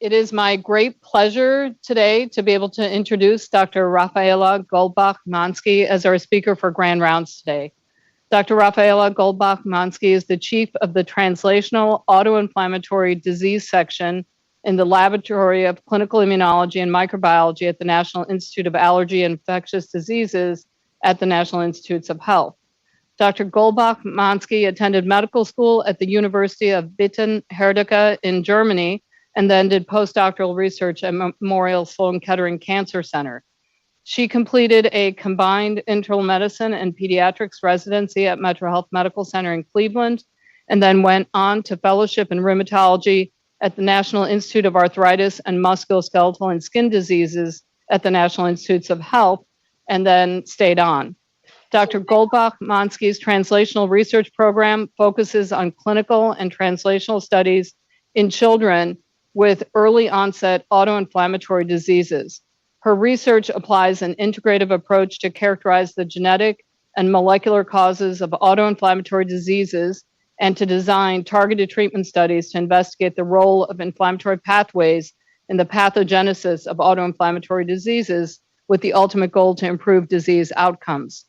It is my great pleasure today to be able to introduce Dr. Raphaela Goldbach-Mansky as our speaker for Grand Rounds today. Dr. Raphaela Goldbach-Mansky is the chief of the Translational Autoinflammatory Disease Section in the Laboratory of Clinical Immunology and Microbiology at the National Institute of Allergy and Infectious Diseases at the National Institutes of Health. Dr. Goldbach-Mansky attended medical school at the University of Witten-Herdecke in Germany and then did postdoctoral research at Memorial Sloan Kettering Cancer Center. She completed a combined internal medicine and pediatrics residency at Metro Health Medical Center in Cleveland, and then went on to fellowship in rheumatology at the National Institute of Arthritis and Musculoskeletal and Skin Diseases at the National Institutes of Health, and then stayed on. Dr. Goldbach-Mansky's translational research program focuses on clinical and translational studies in children with early onset autoinflammatory diseases. Her research applies an integrative approach to characterize the genetic and molecular causes of autoinflammatory diseases and to design targeted treatment studies to investigate the role of inflammatory pathways in the pathogenesis of autoinflammatory diseases with the ultimate goal to improve disease outcomes.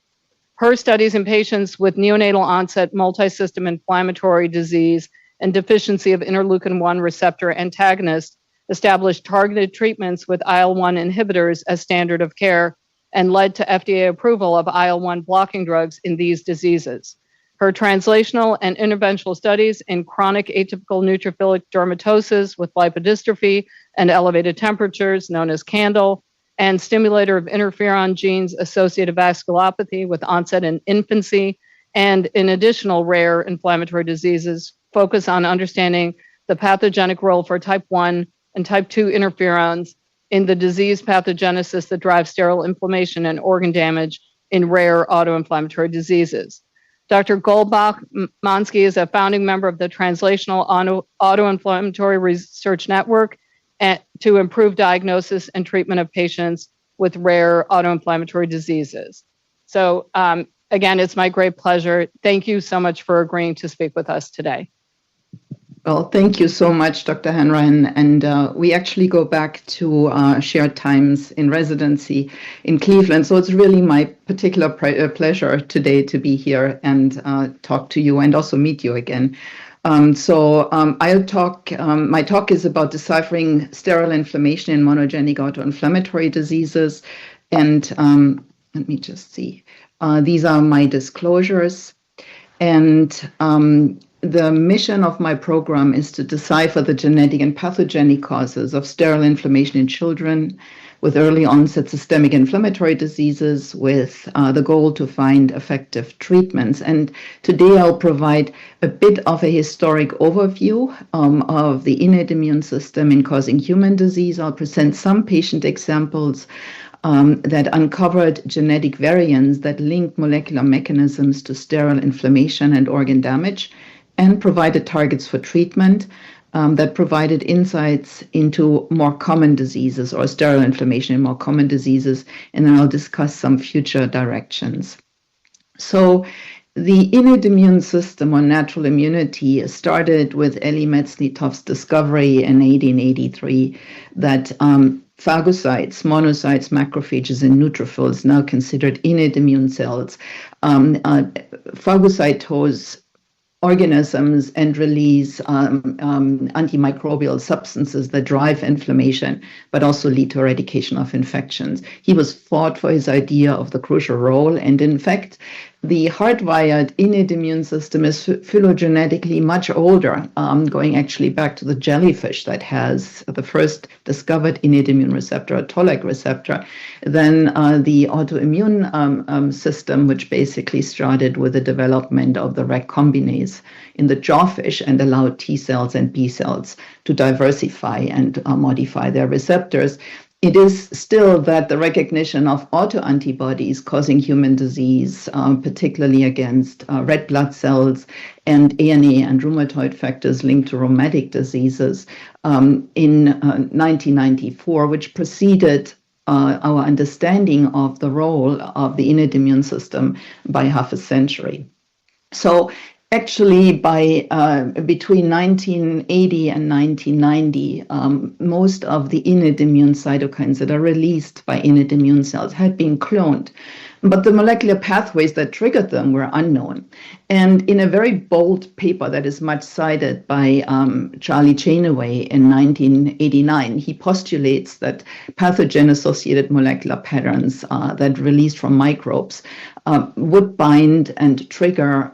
Her studies in patients with neonatal onset multisystem inflammatory disease and deficiency of interleukin-1 receptor antagonist established targeted treatments with IL-1 inhibitors as standard of care and led to FDA approval of IL-1 blocking drugs in these diseases. Her translational and interventional studies in chronic atypical neutrophilic dermatosis with lipodystrophy and elevated temperatures, known as CANDLE, and stimulator of interferon genes associated vasculopathy with onset in infancy, and in additional rare inflammatory diseases, focus on understanding the pathogenic role for type 1 and type 2 interferons in the disease pathogenesis that drives sterile inflammation and organ damage in rare autoinflammatory diseases. Dr. Goldbach-Mansky is a founding member of the Translational Autoinflammatory Research Network to improve diagnosis and treatment of patients with rare autoinflammatory diseases. So again, it's my great pleasure. Thank you so much for agreeing to speak with us today. Well, thank you so much, Dr. Hanrahan. And we actually go back to shared times in residency in Cleveland. So it's really my particular pleasure today to be here and talk to you and also meet you again. I'll talk, my talk is about deciphering sterile inflammation in monogenic autoinflammatory diseases. And let me just see. These are my disclosures. And the mission of my program is to decipher the genetic and pathogenic causes of sterile inflammation in children with early onset systemic inflammatory diseases with the goal to find effective treatments. And today I'll provide a bit of a historic overview of the innate immune system in causing human disease. I'll present some patient examples that uncovered genetic variants that link molecular mechanisms to sterile inflammation and organ damage, and provided targets for treatment that provided insights into more common diseases or sterile inflammation in more common diseases. And then I'll discuss some future directions. So the innate immune system or natural immunity started with Elie Metz-Nitoff's discovery in 1883 that phagocytes, monocytes, macrophages, and neutrophils, now considered innate immune cells, phagocytose organisms and release antimicrobial substances that drive inflammation, but also lead to eradication of infections. He was fought for his idea of the crucial role, and in fact, the hardwired innate immune system is phylogenetically much older, going actually back to the jellyfish that has the first discovered innate immune receptor, a toll-like receptor, than the autoimmune system, which basically started with the development of the recombinase in the jawfish and allowed T cells and B cells to diversify and modify their receptors. It is still that the recognition of autoantibodies causing human disease, particularly against red blood cells and ANA and rheumatoid factors linked to rheumatic diseases in 1994, which preceded our understanding of the role of the innate immune system by half a century. So Actually, by between 1980 and 1990, most of the innate immune cytokines that are released by innate immune cells had been cloned, but the molecular pathways that triggered them were unknown. And in a very bold paper that is much cited by Charlie Chainaway in 1989, he postulates that pathogen-associated molecular patterns that released from microbes would bind and trigger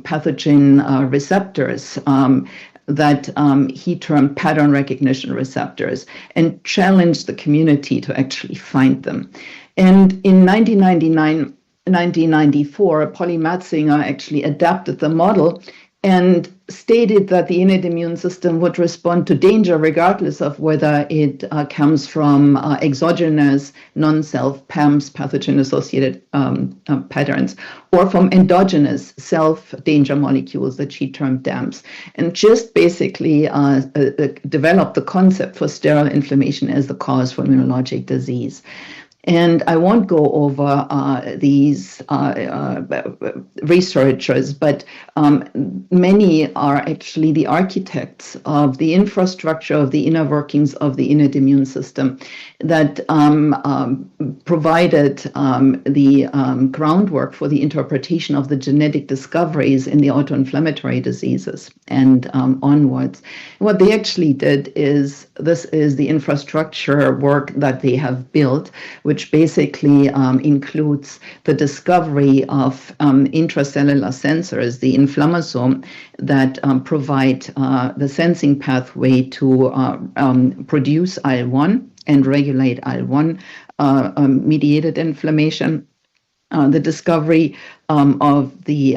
pathogen receptors that he termed pattern recognition receptors, and challenged the community to actually find them. And in 1994, Polly Matzinger actually adapted the model and stated that the innate immune system would respond to danger regardless of whether it comes from exogenous non-self PAMS, pathogen-associated patterns, or from endogenous self-danger molecules that she termed DAMPs, and just basically developed the concept for sterile inflammation as the cause for immunologic disease. And I won't go over these researchers, but many are actually the architects of the infrastructure of the inner workings of the innate immune system that provided the groundwork for the interpretation of the genetic discoveries in the autoinflammatory diseases and onwards. What they actually did is, this is the infrastructure work that they have built, which basically includes the discovery of intracellular sensors, the inflammasome, that provide the sensing pathway to produce IL-1 and regulate IL-1 mediated inflammation, the discovery of the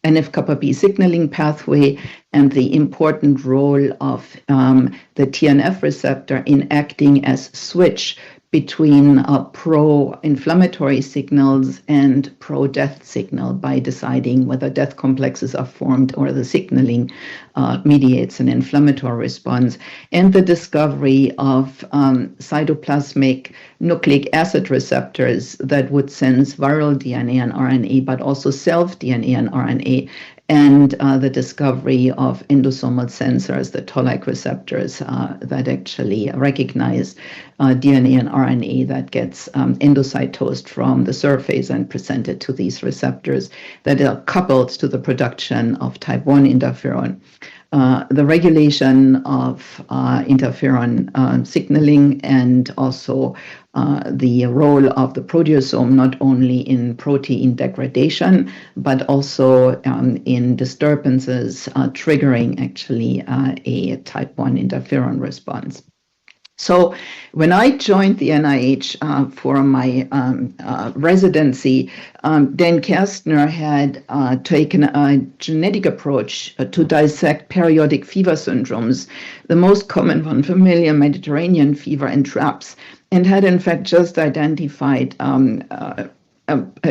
NF-kappa B signaling pathway, and the important role of the TNF receptor in acting as switch between pro-inflammatory signals and pro-death signal by deciding whether death complexes are formed or the signaling mediates an inflammatory response, and the discovery of cytoplasmic nucleic acid receptors that would sense viral DNA and RNA, but also self-DNA and RNA, and the discovery of endosomal sensors, the toll-like receptors that actually recognize DNA and RNA that gets endocytosed from the surface and presented to these receptors that are coupled to the production of type 1 interferon. The regulation of interferon signaling, and also the role of the proteasome not only in protein degradation, but also in disturbances triggering actually a type 1 interferon response. So when I joined the NIH for my residency, Dan Kerstner had taken a genetic approach to dissect periodic fever syndromes, the most common one, familiar Mediterranean fever and TRAPS, and had in fact just identified a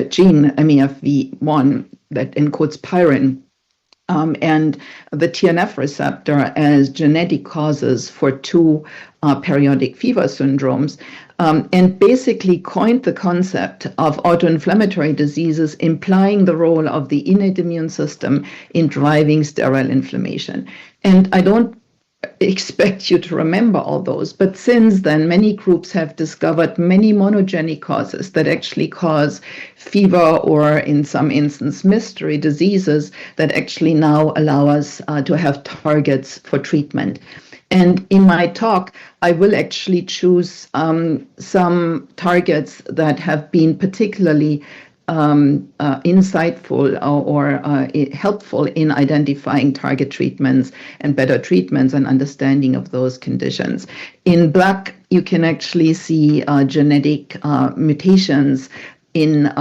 gene, MEFV1, that encodes pyrin, and the TNF receptor as genetic causes for two periodic fever syndromes, and basically coined the concept of autoinflammatory diseases, implying the role of the innate immune system in driving sterile inflammation. And I don't expect you to remember all those, but since then many groups have discovered many monogenic causes that actually cause fever, or in some instances mystery diseases that actually now allow us to have targets for treatment. And in my talk, I will actually choose some targets that have been particularly insightful or helpful in identifying target treatments and better treatments and understanding of those conditions. In black, you can actually see genetic mutations in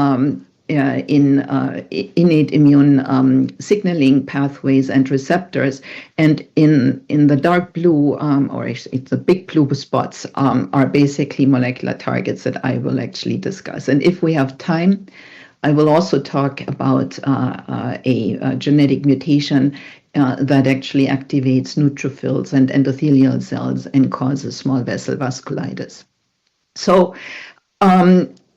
innate immune signaling pathways and receptors, and in the dark blue, or it's the big blue spots, are basically molecular targets that I will actually discuss. And if we have time, I will also talk about a genetic mutation that actually activates neutrophils and endothelial cells and causes small vessel vasculitis. So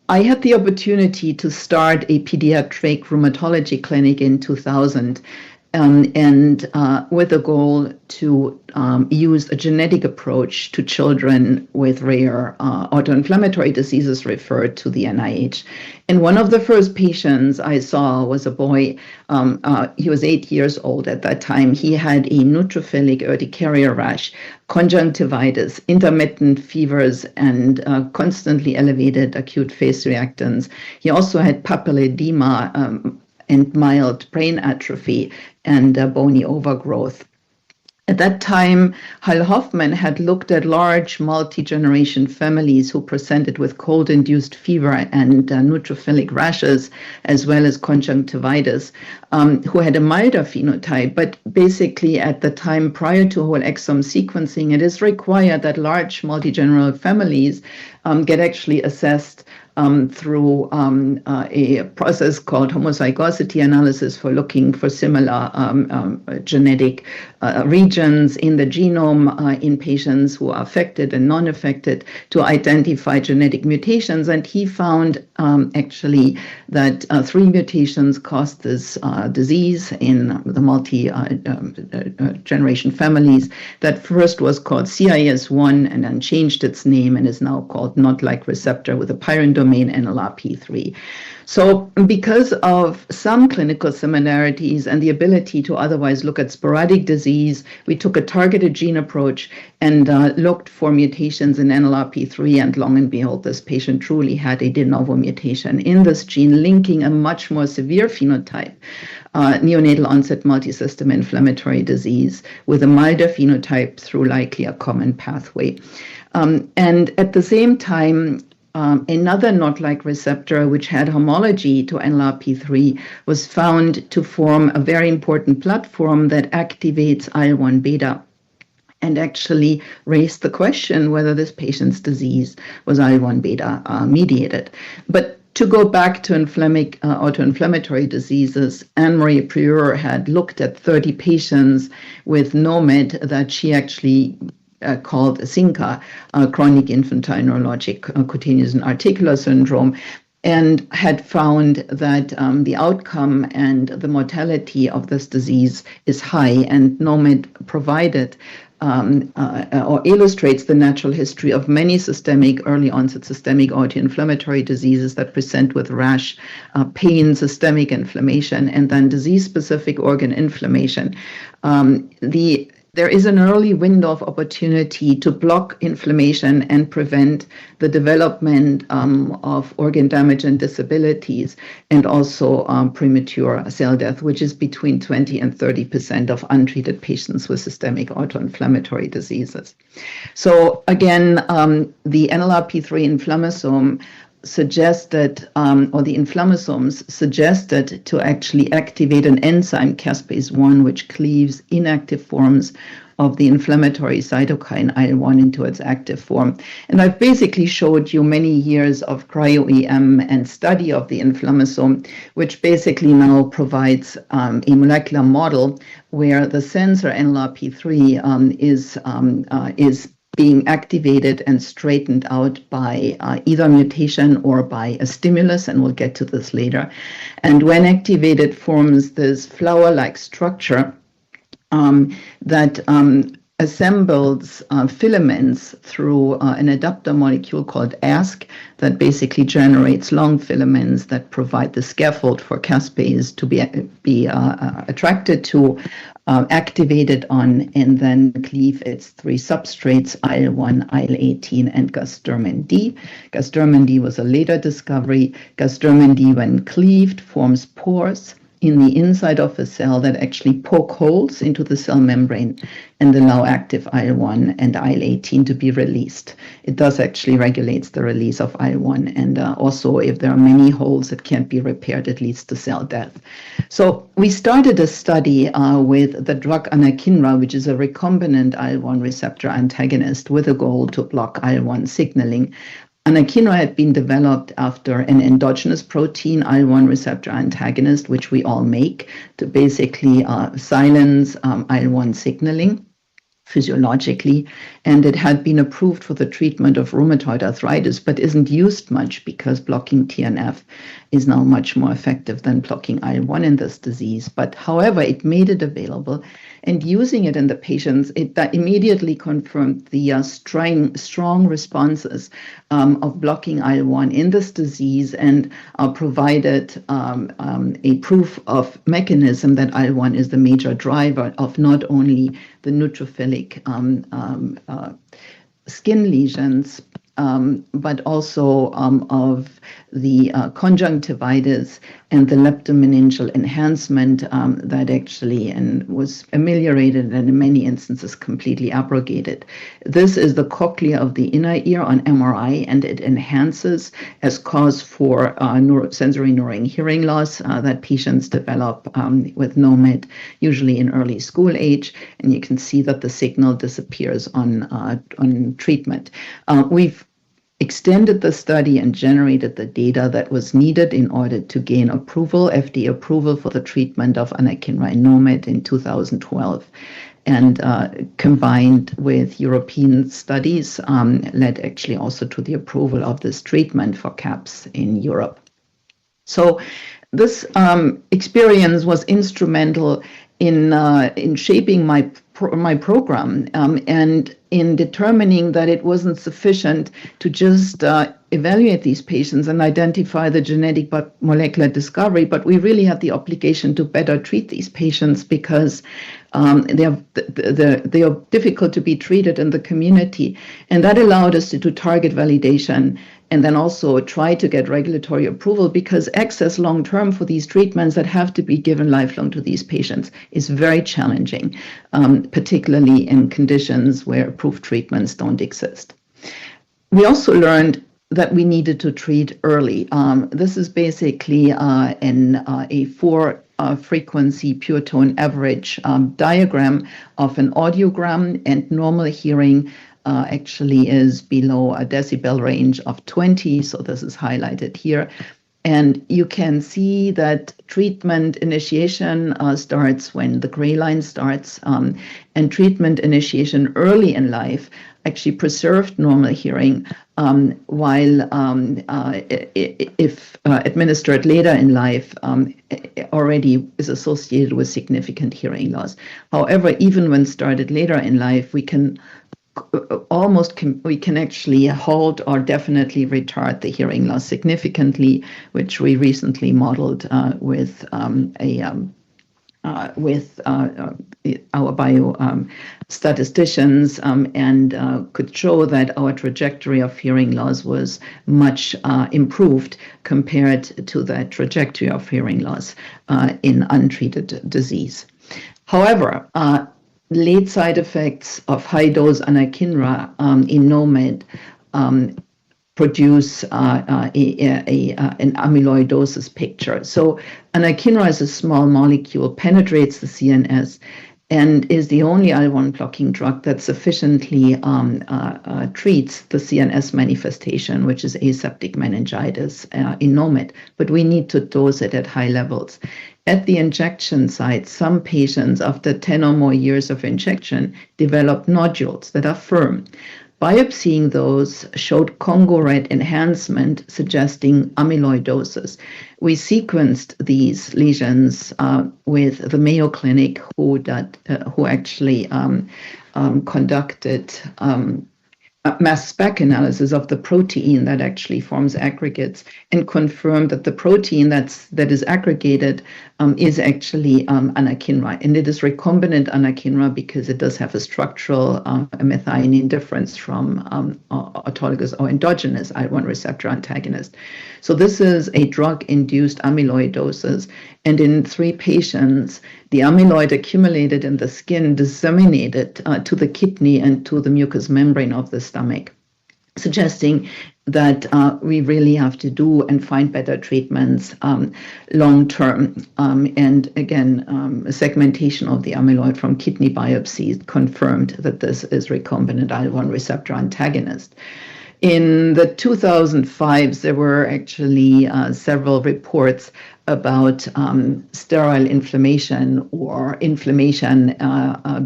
I had the opportunity to start a pediatric rheumatology clinic in 2000, and with a goal to use a genetic approach to children with rare autoinflammatory diseases referred to the NIH. And one of the first patients I saw was a boy. He was 8 years old at that time. He had a neutrophilic urticaria rash, conjunctivitis, intermittent fevers, and constantly elevated acute phase reactants. He also had papilledema and mild brain atrophy and bony overgrowth. At that time, Hal Hoffman had looked at large multi-generation families who presented with cold-induced fever and neutrophilic rashes, as well as conjunctivitis, who had a milder phenotype. But basically, at the time prior to whole exome sequencing, it is required that large multi-general families get actually assessed through a process called homozygosity analysis for looking for similar genetic regions in the genome in patients who are affected and non-affected to identify genetic mutations. And he found actually that 3 mutations caused this disease in the multi-generation families. That first was called CIS1 and then changed its name and is now called NOT-like receptor with a pyrene domain NLRP3. So because of some clinical similarities and the ability to otherwise look at sporadic disease, we took a targeted gene approach and looked for mutations in NLRP3, and long and behold, this patient truly had a de novo mutation in this gene, linking a much more severe phenotype, neonatal onset multisystem inflammatory disease, with a milder phenotype through likely a common pathway. And at the same time, another NOT-like receptor, which had homology to NLRP3, was found to form a very important platform that activates IL-1 beta, and actually raised the question whether this patient's disease was IL-1 beta mediated. But to go back to autoinflammatory diseases, Anne-Marie Prieur had looked at 30 patients with NOMID that she actually called CINCA, chronic infantile neurologic cutaneous and articular syndrome, and had found that the outcome and the mortality of this disease is high, and NOMID provided or illustrates the natural history of many early onset systemic autoinflammatory diseases that present with rash, pain, systemic inflammation, and then disease-specific organ inflammation. There is an early window of opportunity to block inflammation and prevent the development of organ damage and disabilities, and also premature cell death, which is between 20 and 30% of untreated patients with systemic autoinflammatory diseases. So again, the NLRP3 inflammasome suggested, or the inflammasomes suggested to actually activate an enzyme, caspase-1, which cleaves inactive forms of the inflammatory cytokine IL-1 into its active form. And I've basically showed you many years of cryo-EM and study of the inflammasome, which basically now provides a molecular model where the sensor NLRP3 is being activated and straightened out by either mutation or by a stimulus, and we'll get to this later. And when activated, forms this flower-like structure that assembles filaments through an adapter molecule called ASC that basically generates long filaments that provide the scaffold for caspase to be attracted to, activated on, and then cleave its 3 substrates, IL-1, IL-18, and gasdermin D. Gasdermin D was a later discovery. Gasdermin D, when cleaved, forms pores in the inside of a cell that actually poke holes into the cell membrane and allow active IL-1 and IL-18 to be released. It does actually regulates the release of IL-1, and also if there are many holes that can't be repaired, it leads to cell death. So we started a study with the drug anakinra, which is a recombinant IL-1 receptor antagonist with a goal to block IL-1 signaling. Anakinra had been developed after an endogenous protein, IL-1 receptor antagonist, which we all make to basically silence IL-1 signaling. physiologically, and it had been approved for the treatment of rheumatoid arthritis, but isn't used much because blocking TNF is now much more effective than blocking IL-1 in this disease. But however, it made it available, and using it in the patients, it immediately confirmed the strong responses of blocking IL-1 in this disease, and provided a proof of mechanism that IL-1 is the major driver of not only the neutrophilic skin lesions, but also of the conjunctivitis and the leptomeningeal enhancement that actually was ameliorated and in many instances completely abrogated. This is the cochlea of the inner ear on MRI, and it enhances as cause for sensory neuron hearing loss that patients develop with NOMID, usually in early school age, and you can see that the signal disappears on treatment. We've extended the study and generated the data that was needed in order to gain approval, FDA approval for the treatment of anakinra and NOMID in 2012. And combined with European studies, led actually also to the approval of this treatment for CAPS in Europe. So this experience was instrumental in shaping my program and in determining that it wasn't sufficient to just evaluate these patients and identify the genetic but molecular discovery, but we really had the obligation to better treat these patients because they are difficult to be treated in the community. And that allowed us to do target validation and then also try to get regulatory approval, because access long-term for these treatments that have to be given lifelong to these patients is very challenging, particularly in conditions where approved treatments don't exist. We also learned that we needed to treat early. This is basically a 4 frequency pure tone average diagram of an audiogram, and normal hearing actually is below a decibel range of 20, so this is highlighted here. And you can see that treatment initiation starts when the gray line starts, and treatment initiation early in life actually preserved normal hearing, while if administered later in life, already is associated with significant hearing loss. However, even when started later in life, we can actually halt or definitely retard the hearing loss significantly, which we recently modeled with our biostatisticians, and could show that our trajectory of hearing loss was much improved compared to the trajectory of hearing loss in untreated disease. However, late side effects of high-dose anakinra in NOMID produce an amyloidosis picture. So anakinra is a small molecule, penetrates the CNS, and is the only IL-1 blocking drug that sufficiently treats the CNS manifestation, which is aseptic meningitis in NOMID. But we need to dose it at high levels. At the injection site, some patients, after 10 or more years of injection, develop nodules that are firm. Biopsying those showed Congo red enhancement, suggesting amyloidosis. We sequenced these lesions with the Mayo Clinic, who actually conducted mass spec analysis of the protein that actually forms aggregates, and confirmed that the protein that is aggregated is actually anakinra, and it is recombinant anakinra because it does have a structural methionine difference from autologous or endogenous IL-1 receptor antagonist. So this is a drug-induced amyloidosis, and in 3 patients, the amyloid accumulated in the skin disseminated to the kidney and to the mucous membrane of the stomach, suggesting that we really have to do and find better treatments long term. And again, a segmentation of the amyloid from kidney biopsies confirmed that this is recombinant IL-1 receptor antagonist. In the 2005s, there were actually several reports about sterile inflammation, or inflammation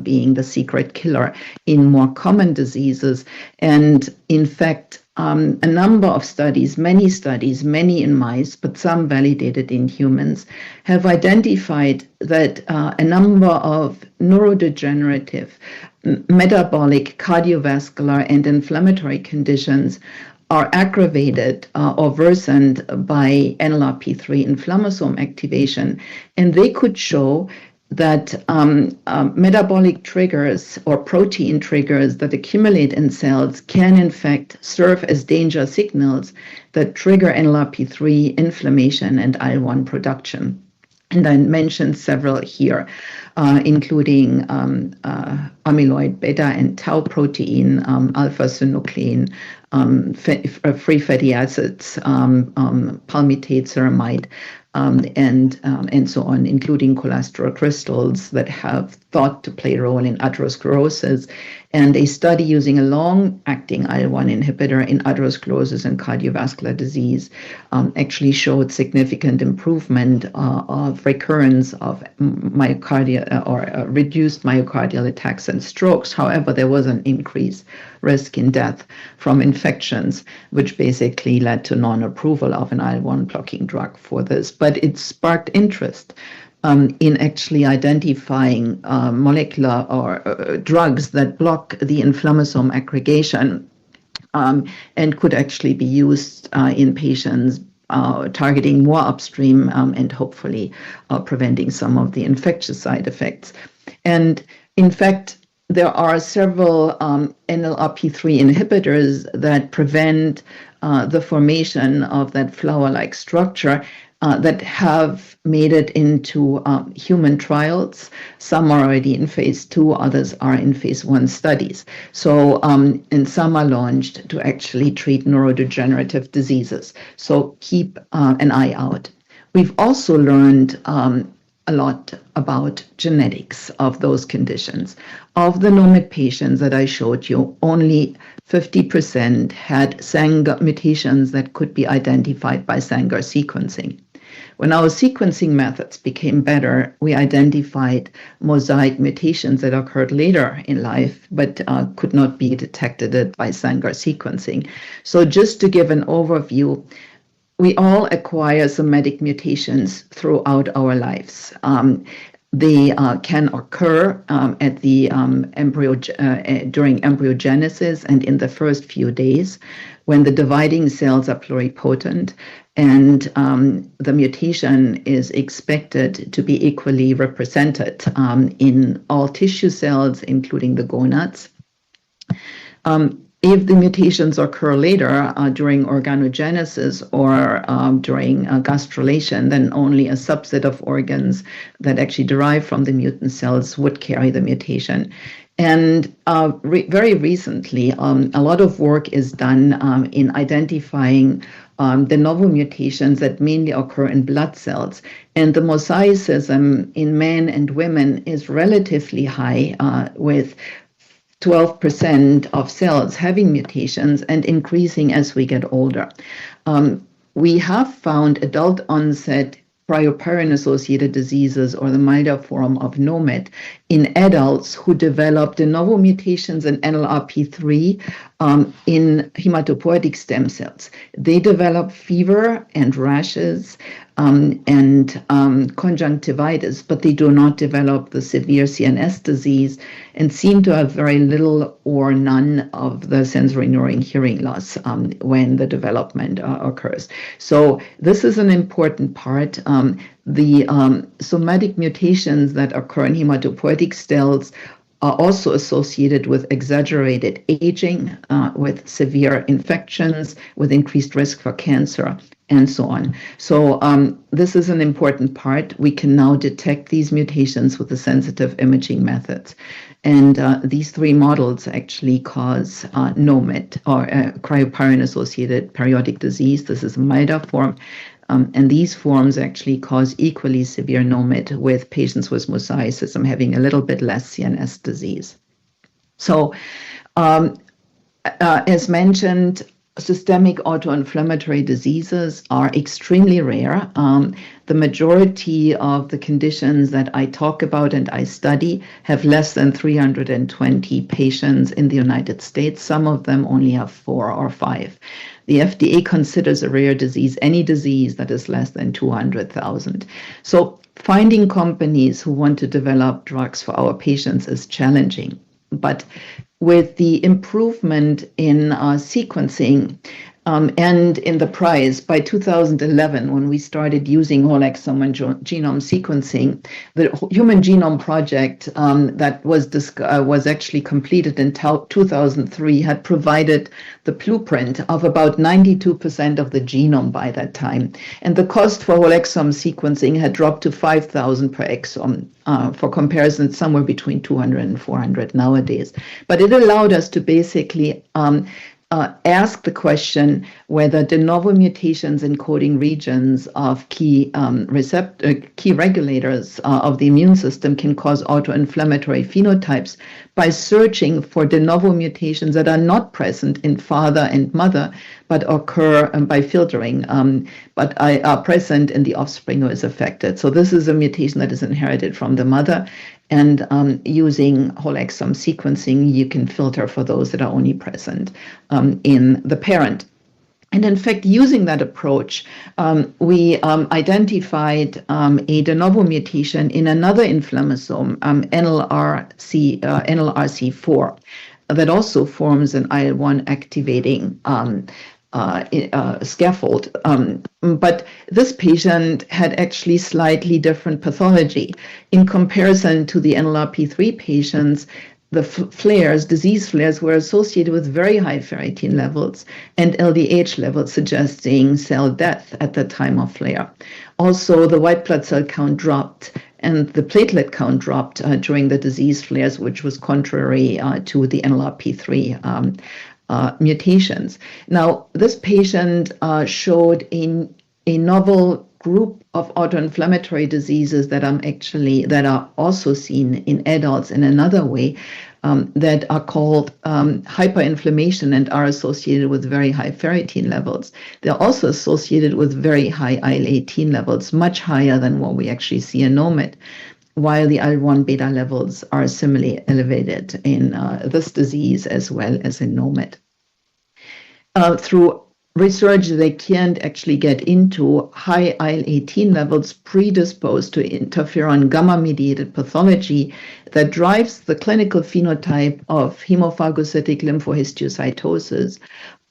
being the secret killer in more common diseases. And in fact, a number of studies, many in mice, but some validated in humans, have identified that a number of neurodegenerative, metabolic, cardiovascular, and inflammatory conditions are aggravated or worsened by NLRP3 inflammasome activation. And they could show that metabolic triggers or protein triggers that accumulate in cells can in fact serve as danger signals that trigger NLRP3 inflammation and IL-1 production. And I mentioned several here, including amyloid beta and tau protein, alpha-synuclein, free fatty acids, palmitate, ceramide, and so on, including cholesterol crystals that have thought to play a role in atherosclerosis. And a study using a long-acting IL-1 inhibitor in atherosclerosis and cardiovascular disease actually showed significant improvement of recurrence of myocardial or reduced myocardial attacks and strokes. However, there was an increased risk in death from infections, which basically led to non-approval of an IL-1 blocking drug for this. But it sparked interest in actually identifying molecular or drugs that block the inflammasome aggregation and could actually be used in patients targeting more upstream and hopefully preventing some of the infectious side effects. And in fact, there are several NLRP3 inhibitors that prevent the formation of that flower-like structure that have made it into human trials. Some are already in phase 2, others are in phase 1 studies. So, and some are launched to actually treat neurodegenerative diseases. So keep an eye out. We've also learned a lot about genetics of those conditions. Of the NOMID patients that I showed you, only 50% had Sanger mutations that could be identified by Sanger sequencing. When our sequencing methods became better, we identified mosaic mutations that occurred later in life, but could not be detected by Sanger sequencing. So just to give an overview, we all acquire somatic mutations throughout our lives. They can occur at the during embryogenesis and in the first few days when the dividing cells are pluripotent, and the mutation is expected to be equally represented in all tissue cells, including the gonads. If the mutations occur later during organogenesis or during gastrulation, then only a subset of organs that actually derive from the mutant cells would carry the mutation. And very recently, a lot of work is done in identifying de novo mutations that mainly occur in blood cells. And the mosaicism in men and women is relatively high, with 12% of cells having mutations and increasing as we get older. We have found adult onset cryopyrin-associated diseases, or the milder form of NOMID, in adults who develop de novo mutations in NLRP3 in hematopoietic stem cells. They develop fever and rashes and conjunctivitis, but they do not develop the severe CNS disease and seem to have very little or none of the sensory neuron hearing loss when the development occurs. So this is an important part. The somatic mutations that occur in hematopoietic cells are also associated with exaggerated aging, with severe infections, with increased risk for cancer, and so on. So this is an important part. We can now detect these mutations with the sensitive imaging methods. And these three models actually cause NOMID, or cryopyrin-associated periodic disease. This is a milder form. And these forms actually cause equally severe NOMID, with patients with mosaicism having a little bit less CNS disease. So as mentioned, systemic autoinflammatory diseases are extremely rare. The majority of the conditions that I talk about and I study have less than 320 patients in the United States. Some of them only have 4 or 5. The FDA considers a rare disease any disease that is less than 200,000. So finding companies who want to develop drugs for our patients is challenging. But with the improvement in sequencing and in the price, by 2011, when we started using whole exome and genome sequencing, the Human Genome Project that was actually completed in 2003 had provided the blueprint of about 92% of the genome by that time. And the cost for whole exome sequencing had dropped to 5,000 per exome. For comparison, it's somewhere between 200 and 400 nowadays. But it allowed us to basically ask the question whether de novo mutations in coding regions of key regulators of the immune system can cause autoinflammatory phenotypes by searching for de novo mutations that are not present in father and mother, but occur by filtering, but are present in the offspring who is affected. So this is a mutation that is inherited from the mother. And using whole exome sequencing, you can filter for those that are only present in the parent. And in fact, using that approach, we identified a de novo mutation in another inflammasome, NLRC4, that also forms an IL-1 activating scaffold. But this patient had actually slightly different pathology. In comparison to the NLRP3 patients, the disease flares were associated with very high ferritin levels and LDH levels suggesting cell death at the time of flare. Also, the white blood cell count dropped and the platelet count dropped during the disease flares, which was contrary to the NLRP3 mutations. Now, this patient showed a novel group of autoinflammatory diseases that are also seen in adults in another way, that are called hyperinflammation and are associated with very high ferritin levels. They're also associated with very high IL-18 levels, much higher than what we actually see in NOMID, while the IL-1 beta levels are similarly elevated in this disease as well as in NOMID. Through research, they can't actually get into high IL-18 levels predisposed to interferon gamma-mediated pathology that drives the clinical phenotype of hemophagocytic lymphohistiocytosis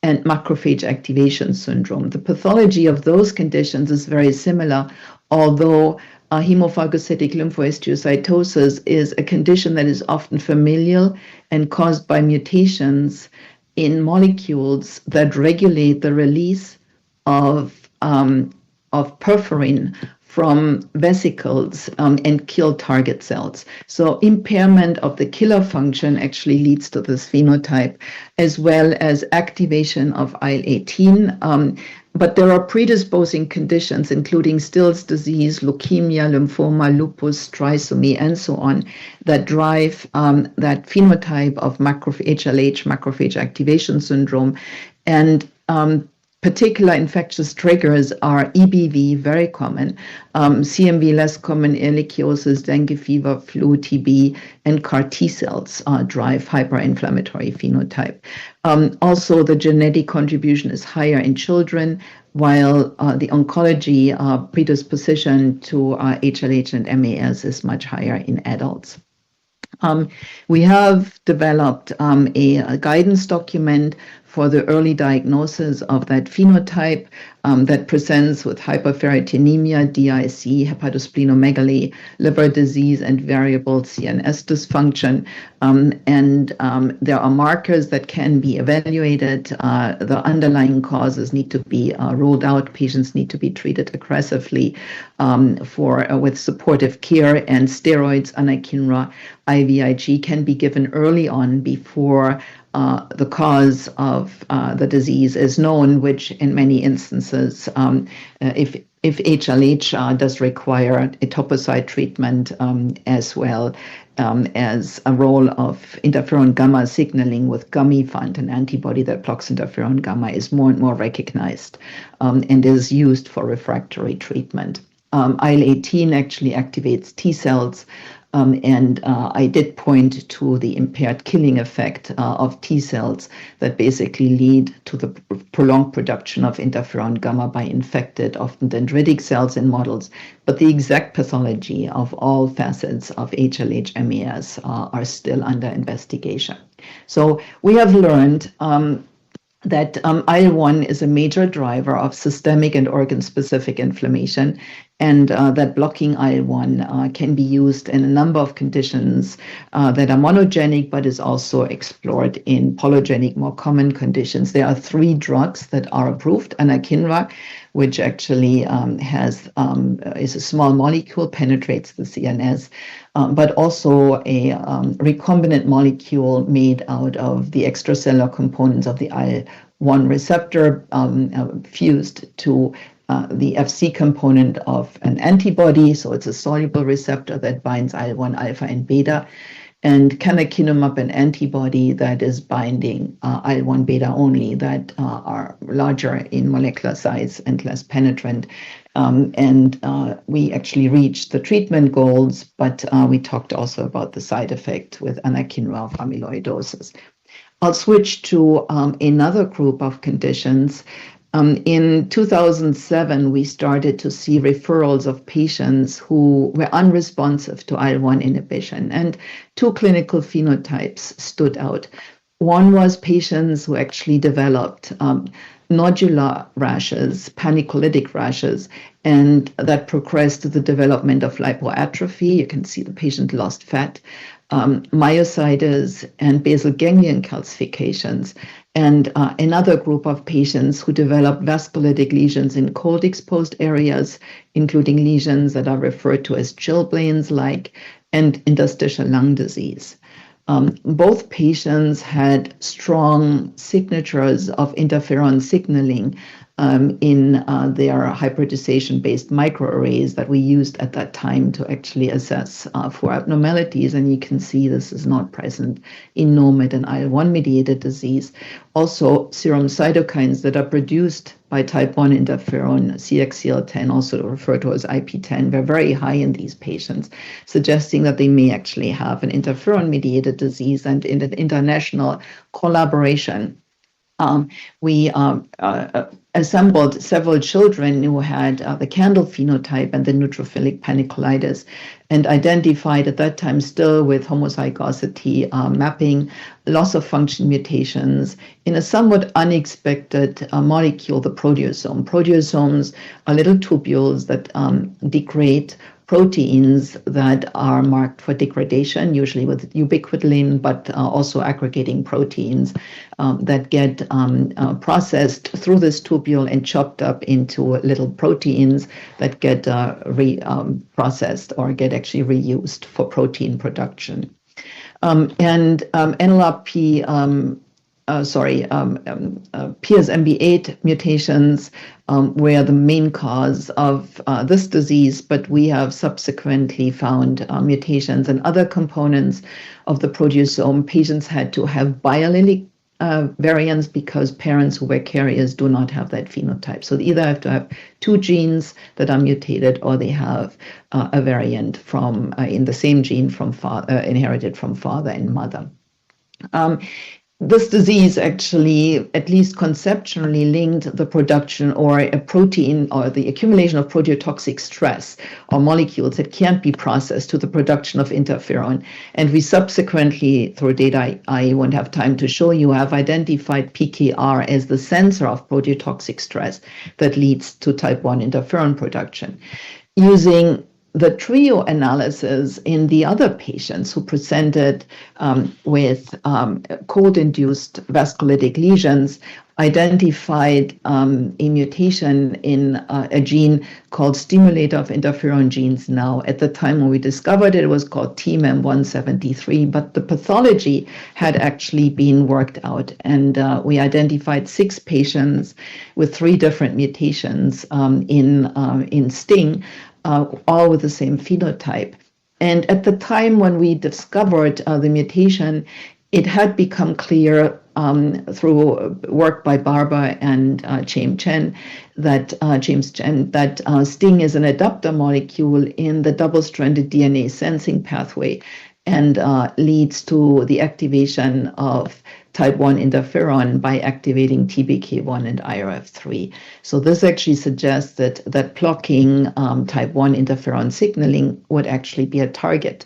and macrophage activation syndrome. The pathology of those conditions is very similar, although hemophagocytic lymphohistiocytosis is a condition that is often familial and caused by mutations in molecules that regulate the release of perforin from vesicles and kill target cells. So impairment of the killer function actually leads to this phenotype, as well as activation of IL-18. But there are predisposing conditions, including Still's disease, leukemia, lymphoma, lupus, trisomy, and so on, that drive that phenotype of HLH, macrophage activation syndrome. And particular infectious triggers are EBV, very common, CMV, less common, ehrlichiosis, dengue fever, flu, TB, and CAR T cells drive hyperinflammatory phenotype. Also, the genetic contribution is higher in children, while the oncology predisposition to HLH and MAS is much higher in adults. We have developed a guidance document for the early diagnosis of that phenotype that presents with hyperferritinemia, DIC, hepatosplenomegaly, liver disease, and variable CNS dysfunction. And there are markers that can be evaluated. The underlying causes need to be ruled out. Patients need to be treated aggressively with supportive care, and steroids, anakinra, IVIG can be given early on before the cause of the disease is known, which in many instances, if HLH does require etoposide treatment as well as a role of interferon gamma signaling with Gamifant, an antibody that blocks interferon gamma, is more and more recognized and is used for refractory treatment. IL-18 actually activates T cells, and I did point to the impaired killing effect of T cells that basically lead to the prolonged production of interferon gamma by infected, often dendritic cells in models. But the exact pathology of all facets of HLH-MES are still under investigation. So we have learned that IL-1 is a major driver of systemic and organ-specific inflammation, and that blocking IL-1 can be used in a number of conditions that are monogenic, but is also explored in polygenic, more common conditions. There are 3 drugs that are approved: anakinra, which actually is a small molecule, penetrates the CNS, but also a recombinant molecule made out of the extracellular components of the IL-1 receptor fused to the Fc component of an antibody. So it's a soluble receptor that binds IL-1 alpha and beta. And canakinumab, an antibody that is binding IL-1 beta only, that are larger in molecular size and less penetrant. We actually reached the treatment goals, but we talked also about the side effect with anakinra of amyloidosis. I'll switch to another group of conditions. In 2007, we started to see referrals of patients who were unresponsive to IL-1 inhibition, and 2 clinical phenotypes stood out. One was patients who actually developed nodular rashes, panicolytic rashes, and that progressed to the development of lipoatrophy. You can see the patient lost fat, myositis, and basal ganglion calcifications. And another group of patients who developed vasculitic lesions in cold exposed areas, including lesions that are referred to as chilblains-like, and interstitial lung disease. Both patients had strong signatures of interferon signaling in their hybridization-based microarrays that we used at that time to actually assess for abnormalities. And you can see this is not present in NOMID and IL-1-mediated disease. Also, serum cytokines that are produced by type 1 interferon, CXCL10, also referred to as IP10, were very high in these patients, suggesting that they may actually have an interferon-mediated disease. And in an international collaboration, we assembled several children who had the candle phenotype and the neutrophilic panicolitis, and identified at that time still with homozygosity mapping, loss of function mutations in a somewhat unexpected molecule, the proteasome. Proteasomes are little tubules that degrade proteins that are marked for degradation, usually with ubiquitin, but also aggregating proteins that get processed through this tubule and chopped up into little proteins that get processed or get actually reused for protein production. PSMB8 mutations were the main cause of this disease, but we have subsequently found mutations in other components of the proteasome. Patients had to have biallelic variants because parents who were carriers do not have that phenotype. So they either have to have 2 genes that are mutated, or they have a variant from in the same gene from inherited from father and mother. This disease actually, at least conceptually, linked the production or a protein or the accumulation of proteotoxic stress or molecules that can't be processed to the production of interferon. And we subsequently, through data I won't have time to show you, have identified PKR as the sensor of proteotoxic stress that leads to type 1 interferon production. Using the trio analysis in the other patients who presented with cold-induced vasculitic lesions, identified a mutation in a gene called stimulator of interferon genes. Now, at the time when we discovered it, it was called TMEM173, but the pathology had actually been worked out. And we identified 6 patients with 3 different mutations in STING, all with the same phenotype. And at the time when we discovered the mutation, it had become clear through work by Barbara and James Chen that STING is an adapter molecule in the double-stranded DNA sensing pathway and leads to the activation of type 1 interferon by activating TBK1 and IRF3. So this actually suggests that blocking type 1 interferon signaling would actually be a target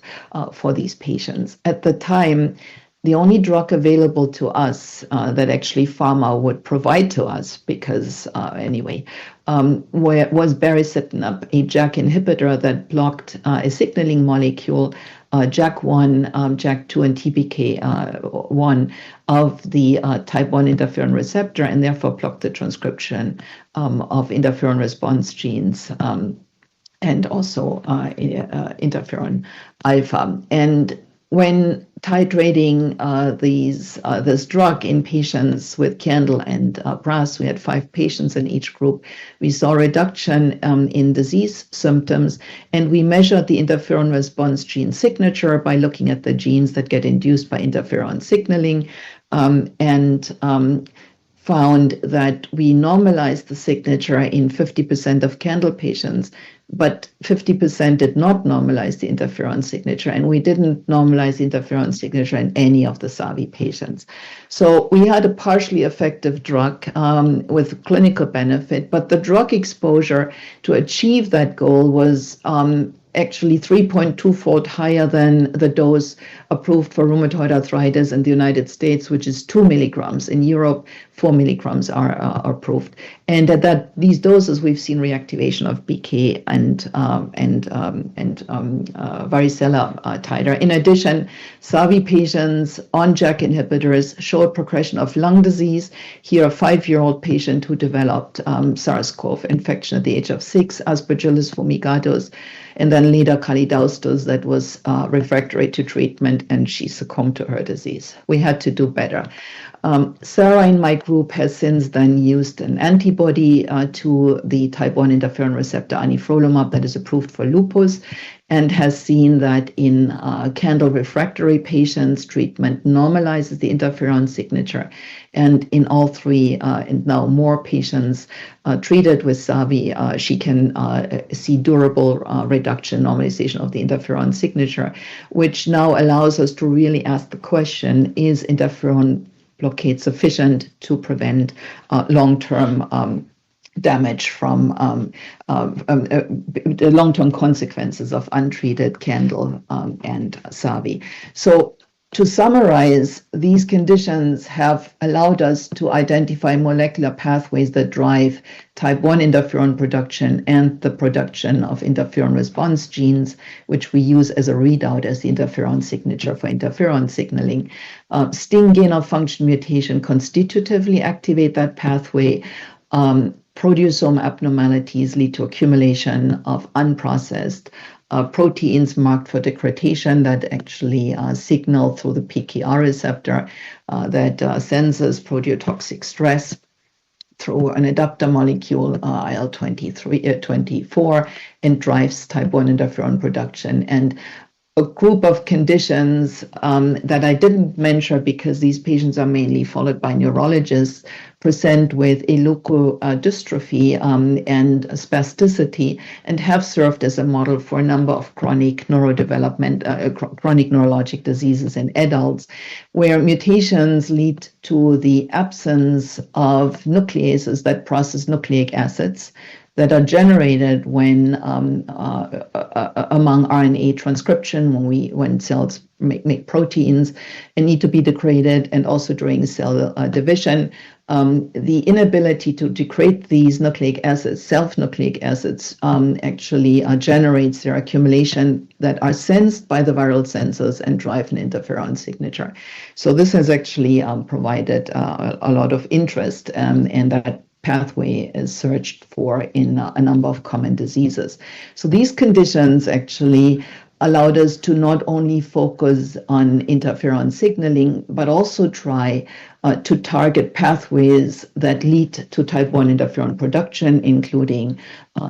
for these patients. At the time, the only drug available to us that actually pharma would provide to us, because was baricitinib, a JAK inhibitor that blocked a signaling molecule, JAK1, JAK2, and TBK1 of the type 1 interferon receptor, and therefore blocked the transcription of interferon response genes and also interferon alpha. And when titrating this drug in patients with CANDLE and BRAS, we had 5 patients in each group. We saw a reduction in disease symptoms, and we measured the interferon response gene signature by looking at the genes that get induced by interferon signaling, and found that we normalized the signature in 50% of CANDLE patients, but 50% did not normalize the interferon signature, and we didn't normalize the interferon signature in any of the SAVI patients. So we had a partially effective drug with clinical benefit, but the drug exposure to achieve that goal was actually 3.2-fold higher than the dose approved for rheumatoid arthritis in the United States, which is 2 milligrams. In Europe, 4 milligrams are approved. And at these doses, we've seen reactivation of BK and varicella titer. In addition, SAVI patients on JAK inhibitors showed progression of lung disease. Here, a 5-year-old patient who developed SARS-CoV infection at the age of 6, Aspergillus fumigatus, and then later Kalidaustus that was refractory to treatment, and she succumbed to her disease. We had to do better. Sarah in my group has since then used an antibody to the type 1 interferon receptor anifrolumab that is approved for lupus, and has seen that in CANDLE refractory patients, treatment normalizes the interferon signature. And in all 3, and now more patients treated with SAVI, she can see durable reduction, normalization of the interferon signature, which now allows us to really ask the question, is interferon blockade sufficient to prevent long-term damage from the long-term consequences of untreated CANDLE and SAVI? So to summarize, these conditions have allowed us to identify molecular pathways that drive type 1 interferon production and the production of interferon response genes, which we use as a readout as the interferon signature for interferon signaling. STING gain-of-function mutation constitutively activate that pathway. Proteasome abnormalities lead to accumulation of unprocessed proteins marked for degradation that actually signal through the PKR receptor that senses proteotoxic stress through an adapter molecule, IL-24, and drives type 1 interferon production. And a group of conditions that I didn't mention because these patients are mainly followed by neurologists present with a leukodystrophy and spasticity, and have served as a model for a number of chronic chronic neurologic diseases in adults, where mutations lead to the absence of nucleases that process nucleic acids that are generated when among RNA transcription, when cells make proteins and need to be degraded, and also during cell division. the inability to degrade these nucleic acids, self-nucleic acids, actually generates their accumulation that are sensed by the viral sensors and drive an interferon signature. So this has actually provided a lot of interest, and that pathway is searched for in a number of common diseases. So these conditions actually allowed us to not only focus on interferon signaling, but also try to target pathways that lead to type 1 interferon production, including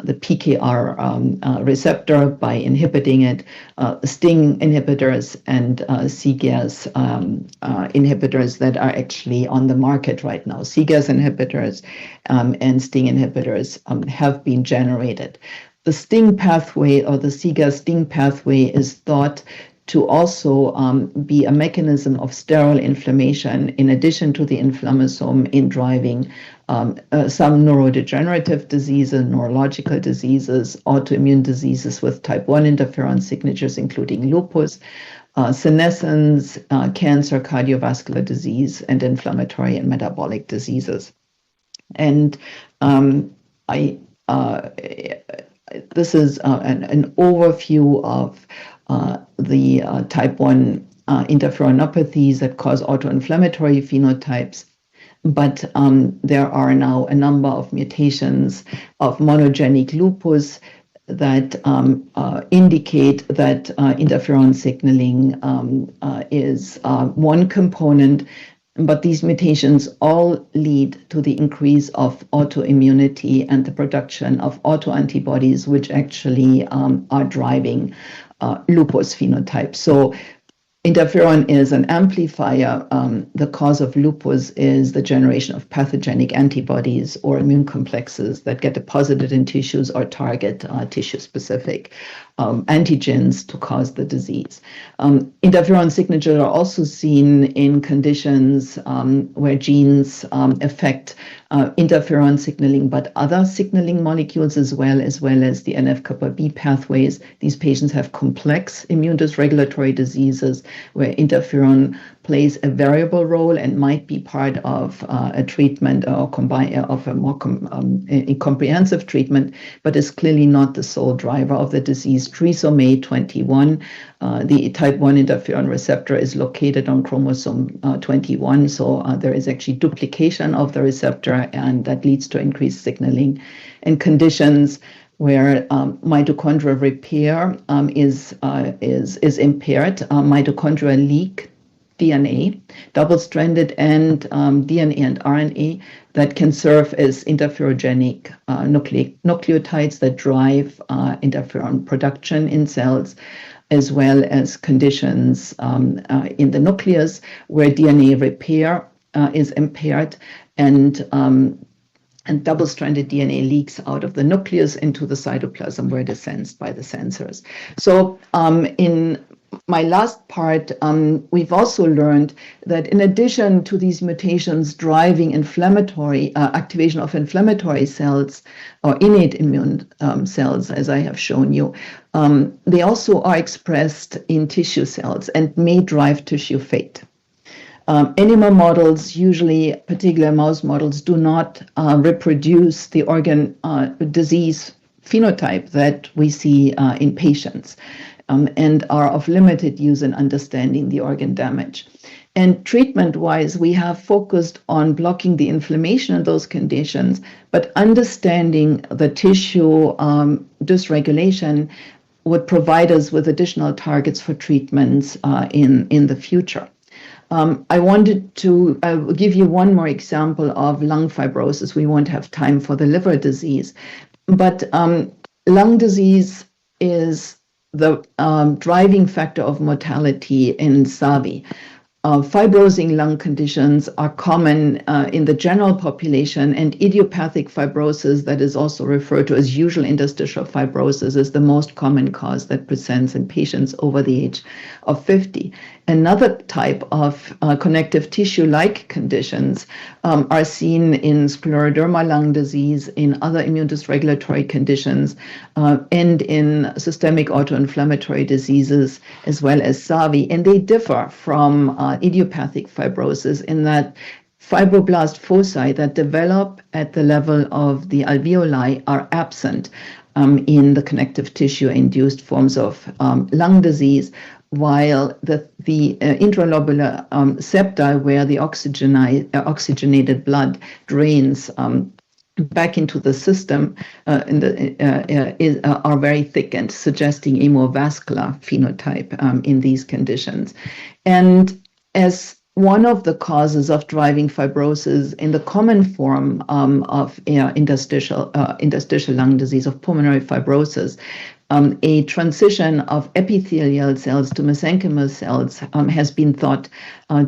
the PKR receptor by inhibiting it, STING inhibitors, and CGAS inhibitors that are actually on the market right now. CGAS inhibitors and STING inhibitors have been generated. The STING pathway, or the CGAS-STING pathway, is thought to also be a mechanism of sterile inflammation in addition to the inflammasome in driving some neurodegenerative diseases, neurological diseases, autoimmune diseases with type 1 interferon signatures, including lupus, senescence, cancer, cardiovascular disease, and inflammatory and metabolic diseases. And this is an overview of the type 1 interferonopathies that cause autoinflammatory phenotypes. But there are now a number of mutations of monogenic lupus that indicate that interferon signaling is one component. But these mutations all lead to the increase of autoimmunity and the production of autoantibodies, which actually are driving lupus phenotype. So interferon is an amplifier. The cause of lupus is the generation of pathogenic antibodies or immune complexes that get deposited in tissues or target tissue-specific antigens to cause the disease. Interferon signatures are also seen in conditions where genes affect interferon signaling, but other signaling molecules as well as the NF-kappa B pathways. These patients have complex immune dysregulatory diseases where interferon plays a variable role and might be part of a treatment or of a more comprehensive treatment, but is clearly not the sole driver of the disease. Trisomy 21, the type 1 interferon receptor, is located on chromosome 21, so there is actually duplication of the receptor, and that leads to increased signaling. And conditions where mitochondrial repair is impaired, mitochondrial leak, DNA, double-stranded and DNA and RNA that can serve as interferogenic nucleotides that drive interferon production in cells, as well as conditions in the nucleus where DNA repair is impaired and double-stranded DNA leaks out of the nucleus into the cytoplasm where it is sensed by the sensors. So in my last part, we've also learned that in addition to these mutations driving inflammatory activation of inflammatory cells or innate immune cells, as I have shown you, they also are expressed in tissue cells and may drive tissue fate. Animal models, usually particular mouse models, do not reproduce the organ disease phenotype that we see in patients. And are of limited use in understanding the organ damage. And treatment-wise, we have focused on blocking the inflammation in those conditions, but understanding the tissue dysregulation would provide us with additional targets for treatments in the future. I wanted to give you one more example of lung fibrosis. We won't have time for the liver disease, but lung disease is the driving factor of mortality in SAVI. Fibrosing lung conditions are common in the general population, and idiopathic fibrosis, that is also referred to as usual interstitial fibrosis, is the most common cause that presents in patients over the age of 50. Another type of connective tissue-like conditions are seen in scleroderma lung disease, in other immune dysregulatory conditions, and in systemic autoinflammatory diseases, as well as SAVI. And they differ from idiopathic fibrosis in that fibroblast foci that develop at the level of the alveoli are absent in the connective tissue-induced forms of lung disease, while the intralobular septa, where the oxygenated blood drains back into the system, are very thickened, suggesting a more vascular phenotype in these conditions. And as one of the causes of driving fibrosis in the common form of interstitial lung disease, of pulmonary fibrosis, a transition of epithelial cells to mesenchymal cells has been thought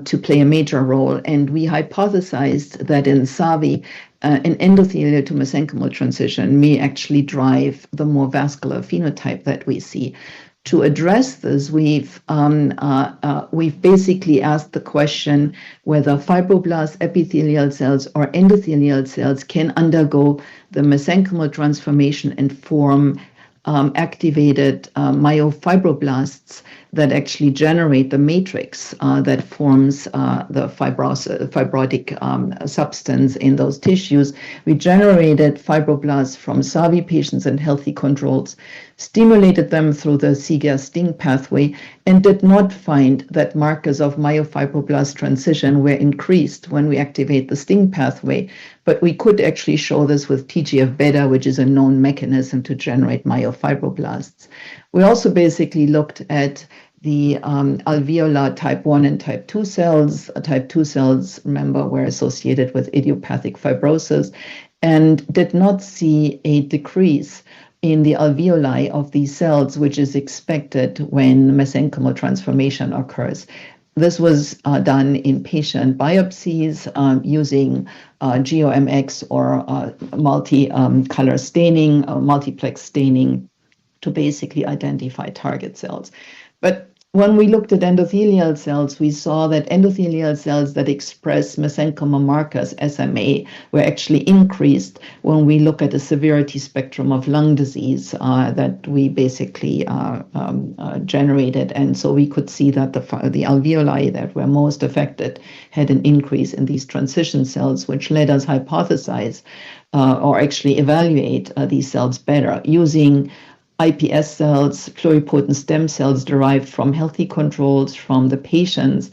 to play a major role. And we hypothesized that in SAVI, an endothelial to mesenchymal transition may actually drive the more vascular phenotype that we see. To address this, we've basically asked the question whether fibroblasts, epithelial cells, or endothelial cells can undergo the mesenchymal transformation and form activated myofibroblasts that actually generate the matrix that forms the fibrotic substance in those tissues. We generated fibroblasts from SAVI patients and healthy controls, stimulated them through the SIGA-STING pathway, and did not find that markers of myofibroblast transition were increased when we activate the STING pathway. But we could actually show this with TGF-beta, which is a known mechanism to generate myofibroblasts. We also basically looked at the alveolar type 1 and type 2 cells. Type 2 cells, remember, were associated with idiopathic fibrosis and did not see a decrease in the alveoli of these cells, which is expected when mesenchymal transformation occurs. This was done in patient biopsies using GOMX or multi-color staining, multiplex staining to basically identify target cells. But when we looked at endothelial cells, we saw that endothelial cells that express mesenchymal markers, SMA, were actually increased when we look at the severity spectrum of lung disease that we basically generated. And so we could see that the alveoli that were most affected had an increase in these transition cells, which led us hypothesize or actually evaluate these cells better using iPS cells, pluripotent stem cells derived from healthy controls from the patients,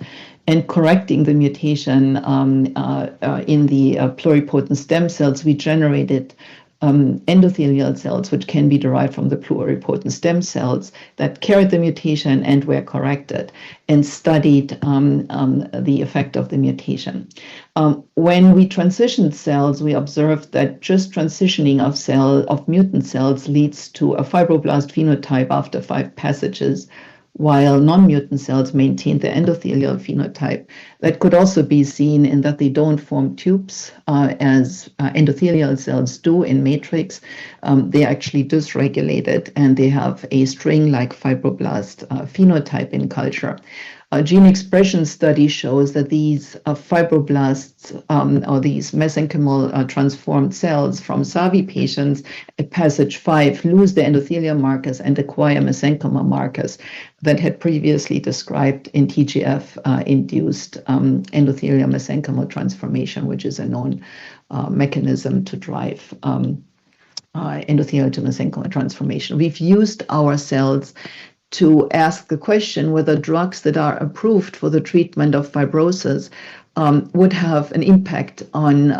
and correcting the mutation in the pluripotent stem cells. We generated endothelial cells, which can be derived from the pluripotent stem cells that carried the mutation and were corrected, and studied the effect of the mutation. When we transitioned cells, we observed that just transitioning of mutant cells leads to a fibroblast phenotype after 5 passages, while non-mutant cells maintain the endothelial phenotype. That could also be seen in that they don't form tubes as endothelial cells do in matrix. They're actually dysregulated and they have a string-like fibroblast phenotype in culture. A gene expression study shows that these fibroblasts or these mesenchymal transformed cells from SAVI patients at passage 5 lose the endothelial markers and acquire mesenchymal markers that had previously described in TGF-induced endothelial mesenchymal transformation, which is a known mechanism to drive endothelial to mesenchymal transformation. We've used our cells to ask the question whether drugs that are approved for the treatment of fibrosis would have an impact on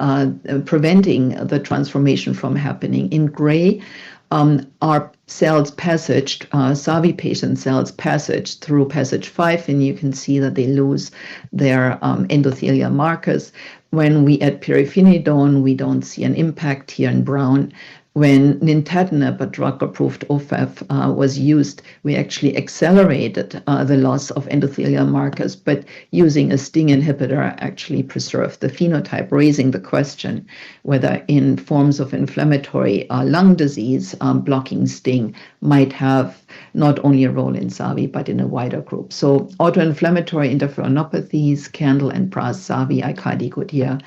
preventing the transformation from happening. In gray are cells passaged, SAVI patient cells passaged through passage 5, and you can see that they lose their endothelial markers. When we add pyrifinidone, we don't see an impact here in brown. When nintedanib, a drug-approved OFAF, was used, we actually accelerated the loss of endothelial markers, but using a STING inhibitor actually preserved the phenotype, raising the question whether in forms of inflammatory lung disease, blocking STING might have not only a role in SAVI, but in a wider group. So autoinflammatory interferonopathies, Candle and Pras, SAVI, Icardie, Goodyear,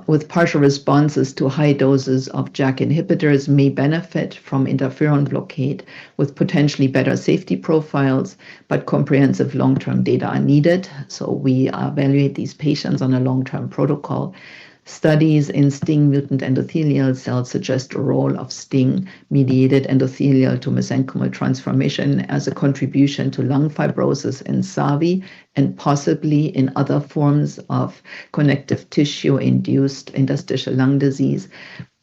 with partial responses to high doses of JAK inhibitors may benefit from interferon blockade with potentially better safety profiles, but comprehensive long-term data are needed. So we evaluate these patients on a long-term protocol. Studies in STING mutant endothelial cells suggest a role of STING-mediated endothelial to mesenchymal transformation as a contribution to lung fibrosis in SAVI and possibly in other forms of connective tissue-induced interstitial lung disease.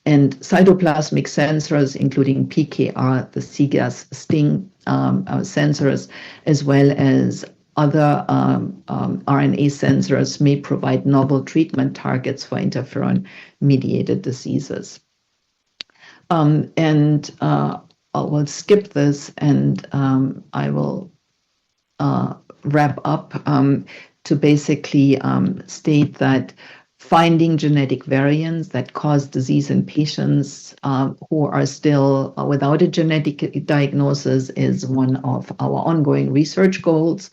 And cytoplasmic sensors, including PKR, the CGAS STING sensors, as well as other RNA sensors may provide novel treatment targets for interferon-mediated diseases. I will skip this and I will wrap up to basically state that finding genetic variants that cause disease in patients who are still without a genetic diagnosis is one of our ongoing research goals.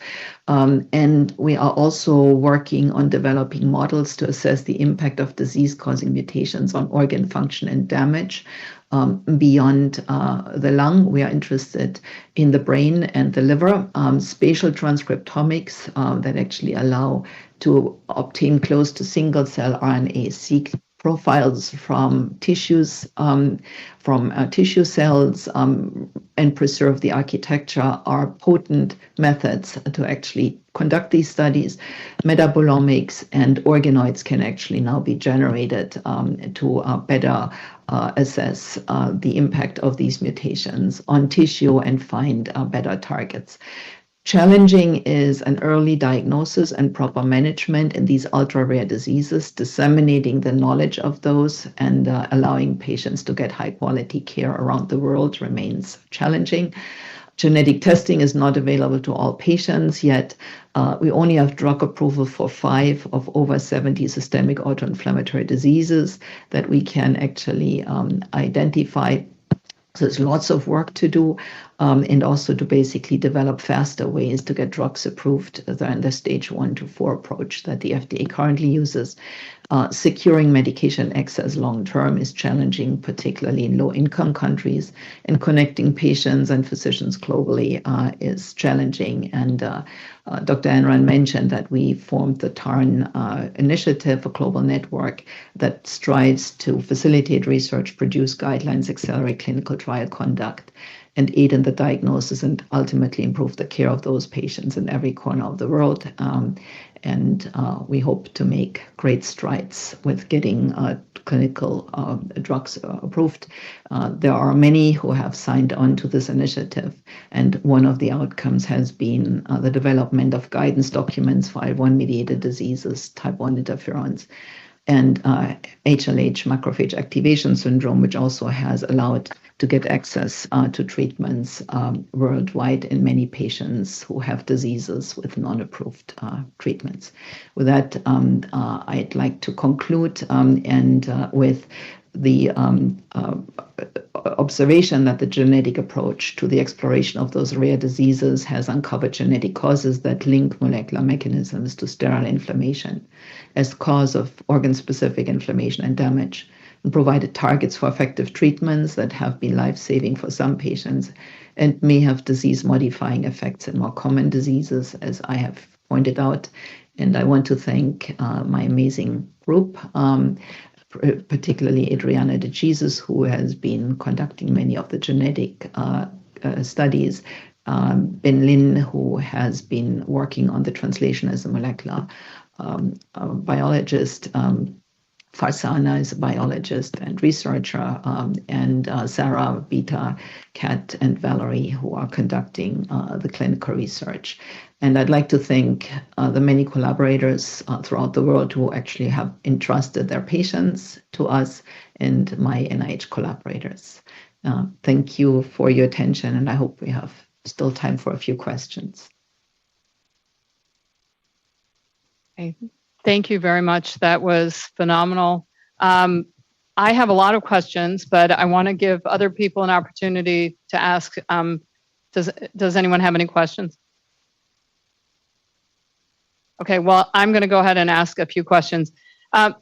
And we are also working on developing models to assess the impact of disease-causing mutations on organ function and damage. Beyond the lung, we are interested in the brain and the liver, spatial transcriptomics that actually allow to obtain close to single-cell RNA-seq profiles from tissues, tissue cells, and preserve the architecture are potent methods to actually conduct these studies. Metabolomics and organoids can actually now be generated to better assess the impact of these mutations on tissue and find better targets. Challenging is an early diagnosis and proper management in these ultra-rare diseases. Disseminating the knowledge of those and allowing patients to get high-quality care around the world remains challenging. Genetic testing is not available to all patients, yet we only have drug approval for 5 of over 70 systemic autoinflammatory diseases that we can actually identify. So there's lots of work to do, and also to basically develop faster ways to get drugs approved than the stage 1 to 4 approach that the FDA currently uses. Securing medication access long-term is challenging, particularly in low-income countries, and connecting patients and physicians globally is challenging. And Dr. Enran mentioned that we formed the TARN initiative, a global network that strives to facilitate research, produce guidelines, accelerate clinical trial conduct, and aid in the diagnosis and ultimately improve the care of those patients in every corner of the world. And we hope to make great strides with getting clinical drugs approved. There are many who have signed on to this initiative, and one of the outcomes has been the development of guidance documents for IL-1-mediated diseases, type 1 interferons, and HLH, macrophage activation syndrome, which also has allowed to get access to treatments worldwide in many patients who have diseases with non-approved treatments. With that, I'd like to conclude and with the observation that the genetic approach to the exploration of those rare diseases has uncovered genetic causes that link molecular mechanisms to sterile inflammation as cause of organ-specific inflammation and damage, and provided targets for effective treatments that have been life-saving for some patients and may have disease-modifying effects in more common diseases, as I have pointed out. And I want to thank my amazing group, particularly Adriana De Jesus, who has been conducting many of the genetic studies, Ben Lin, who has been working on the translation as a molecular biologist, Farsana is a biologist and researcher, and Sarah, Beta, Kat, and Valerie, who are conducting the clinical research. And I'd like to thank the many collaborators throughout the world who actually have entrusted their patients to us and my NIH collaborators. Thank you for your attention, and I hope we have still time for a few questions. Okay. Thank you very much. That was phenomenal. I have a lot of questions, but I want to give other people an opportunity to ask. Does anyone have any questions? Okay, well, I'm going to go ahead and ask a few questions.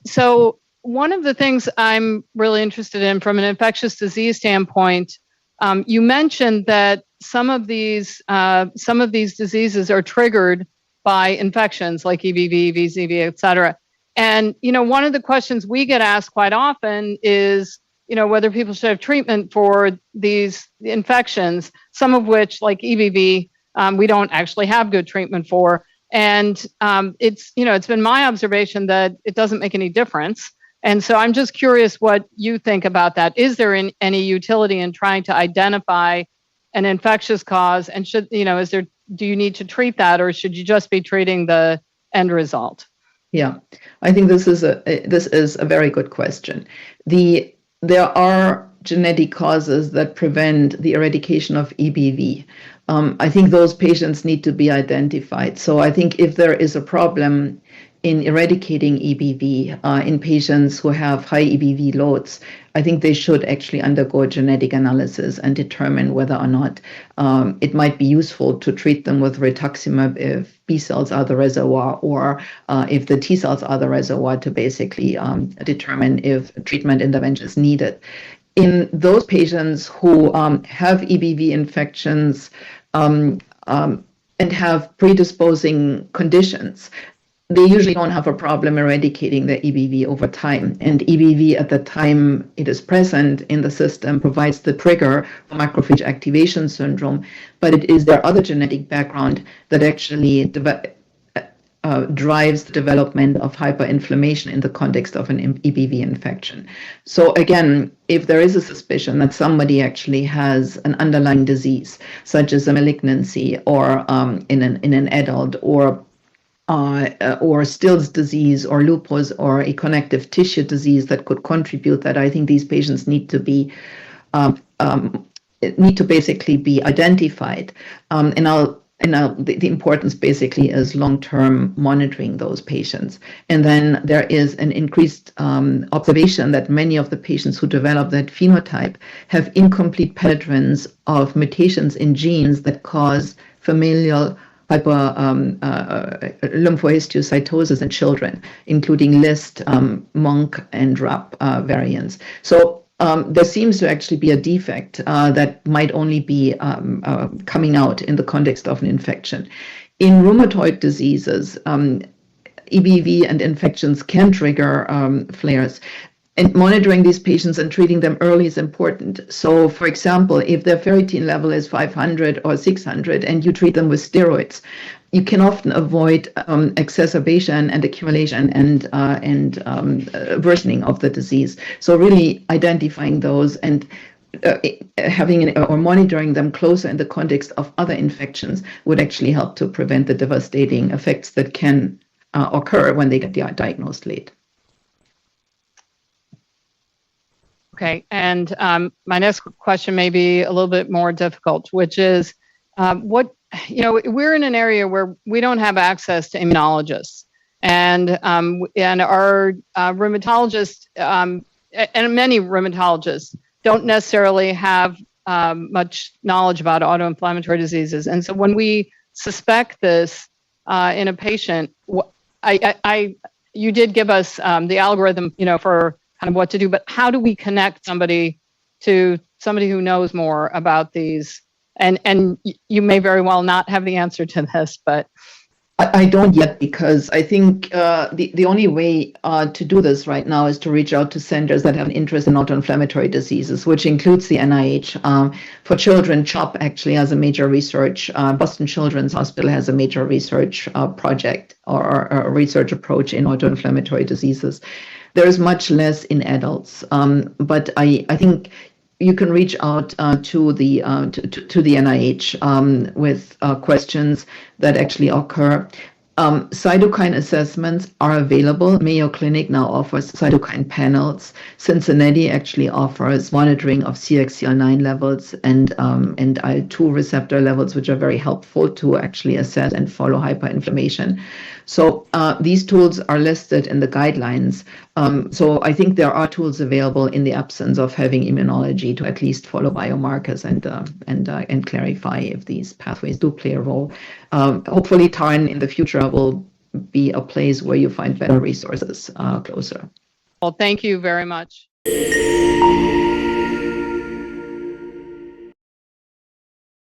So one of the things I'm really interested in from an infectious disease standpoint, you mentioned that some of these diseases are triggered by infections like EBV, VZV, et cetera. And, one of the questions we get asked quite often is, whether people should have treatment for these infections, some of which, like EBV, we don't actually have good treatment for. And it's been my observation that it doesn't make any difference. And so I'm just curious what you think about that. Is there any utility in trying to identify an infectious cause? And do you need to treat that, or should you just be treating the end result? Yeah, I think this is a very good question. There are genetic causes that prevent the eradication of EBV. I think those patients need to be identified. So I think if there is a problem in eradicating EBV in patients who have high EBV loads, I think they should actually undergo genetic analysis and determine whether or not it might be useful to treat them with rituximab if B cells are the reservoir, or if the T cells are the reservoir, to basically determine if treatment intervention is needed. In those patients who have EBV infections and have predisposing conditions, they usually don't have a problem eradicating the EBV over time. And EBV, at the time it is present in the system, provides the trigger for macrophage activation syndrome. But it is their other genetic background that actually drives the development of hyperinflammation in the context of an EBV infection. So again, if there is a suspicion that somebody actually has an underlying disease, such as a malignancy, or in an adult, or Still's disease, or lupus, or a connective tissue disease that could contribute, that I think these patients need to basically be identified. The importance basically is long-term monitoring those patients. And then there is an increased observation that many of the patients who develop that phenotype have incomplete penetrance of mutations in genes that cause familial lymphohistiocytosis in children, including LIST, MONK, and RAP variants. So there seems to actually be a defect that might only be coming out in the context of an infection. In rheumatoid diseases, EBV and infections can trigger flares. And monitoring these patients and treating them early is important. So, for example, if their ferritin level is 500 or 600 and you treat them with steroids, you can often avoid exacerbation and accumulation and worsening of the disease. So really identifying those and monitoring them closer in the context of other infections would actually help to prevent the devastating effects that can occur when they get diagnosed late. Okay, and my next question may be a little bit more difficult, which is we're in an area where we don't have access to immunologists, and our rheumatologists and many rheumatologists don't necessarily have much knowledge about autoinflammatory diseases. And so when we suspect this in a patient, you did give us the algorithm, for kind of what to do, but how do we connect somebody to somebody who knows more about these? And you may very well not have the answer to this, but I don't yet, because I think the only way to do this right now is to reach out to centers that have an interest in autoinflammatory diseases, which includes the NIH. For children, CHOP actually has a major research. Boston Children's Hospital has a major research project or a research approach in autoinflammatory diseases. There is much less in adults, but I think you can reach out to the NIH with questions that actually occur. Cytokine assessments are available. Mayo Clinic now offers cytokine panels. Cincinnati actually offers monitoring of CXCL9 levels and IL-2 receptor levels, which are very helpful to actually assess and follow hyperinflammation. So these tools are listed in the guidelines. So I think there are tools available in the absence of having immunology to at least follow biomarkers and clarify if these pathways do play a role. Hopefully, TARN in the future will be a place where you find better resources closer. Well, thank you very much.